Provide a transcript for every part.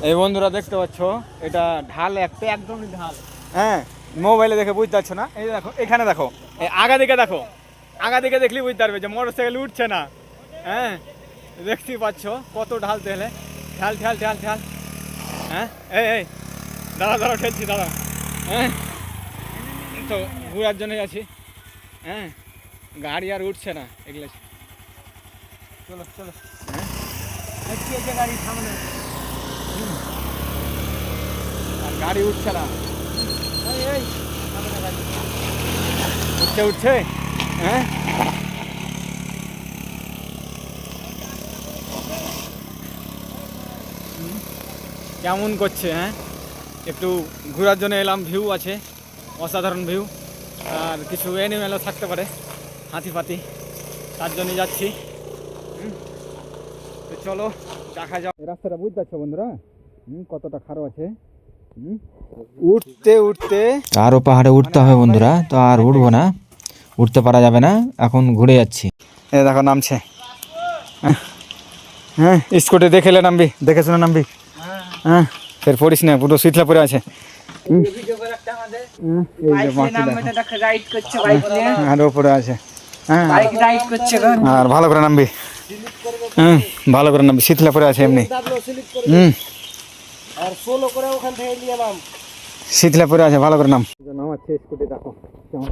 এই বন্ধুরা দেখতে পাচ্ছ এটা ঢাল একটা একদমই ঢাল। হ্যাঁ, মোবাইলে দেখে বুঝতে পারছো না। এই দেখো, এখানে দেখো, এই আগা দিকে দেখো, আগা দিকে দেখলেই বুঝতে পারবে যে মোটর সাইকেল উঠছে না। হ্যাঁ, দেখতেই পাচ্ছ কত ঢাল তেলে, ঢাল ঢাল ঢাল ঢাল। হ্যাঁ, এই দাঁড়া দাঁড়া, ঠেলছি দাঁড়া। হ্যাঁ, তো ঘোরার জন্যই আছি। হ্যাঁ, গাড়ি আর উঠছে না এগুলো। চলো চলো। হ্যাঁ, গাড়ি সামনে, আর গাড়ি উঠছে না। উঠছে উঠছে। হ্যাঁ, কেমন করছে। হ্যাঁ, একটু ঘোরার জন্য এলাম, ভিউ আছে, অসাধারণ ভিউ। আর কিছু অ্যানিমেলও থাকতে পারে, হাতি ফাতি, তার জন্য যাচ্ছি। তো চলো দেখা যাও। রাস্তাটা বুঝতে পারছো বন্ধুরা কতটা খারাপ আছে। উঠতে উঠতে আরও পাহাড়ে উঠতে হবে বন্ধুরা, তো আর উঠবো না, উঠতে পারা যাবে না, এখন ঘুরে যাচ্ছি। এ দেখো নামছে। হ্যাঁ, স্কুটি দেখেলে নামবি, দেখে শুনে নামবি। হ্যাঁ, ফের পড়িস না, পুরো শীতলা পরে আছে। আর ওপরে আছে। হ্যাঁ, আর ভালো করে নামবি। হ্যাঁ, ভালো করে নামবি, শীতলা পরে আছে এমনি। শীতলা পরে আছে, ভালো করে নাম। নামাচ্ছে স্কুটি, দেখো কেমন।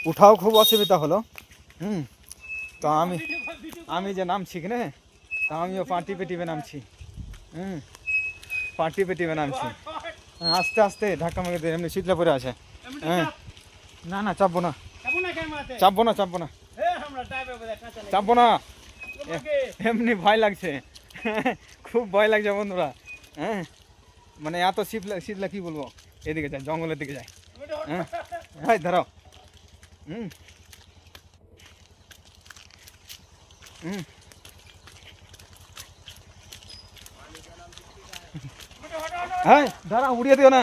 উঠাও খুব অসুবিধা হলো। তো আমি যে নামছি কিনে, তা আমিও পা টিপে টিপে নামছি। পা টিপে টিপে নামছি। আস্তে আস্তে ধাক্কা মেরে এমনি শীতলা পরে আছে। হ্যাঁ, না না চাপবো না, চাপবো না, চাপবো না, চাপবো না, এমনি ভয় লাগছে। খুব ভয় লাগছে বন্ধুরা। হ্যাঁ, মানে এত শীতলা কি বলবো। এদিকে যায়, জঙ্গলের দিকে যায়। হ্যাঁ, ধরাও। হ্যাঁ, দাঁড়া, উড়িয়ে দিও না।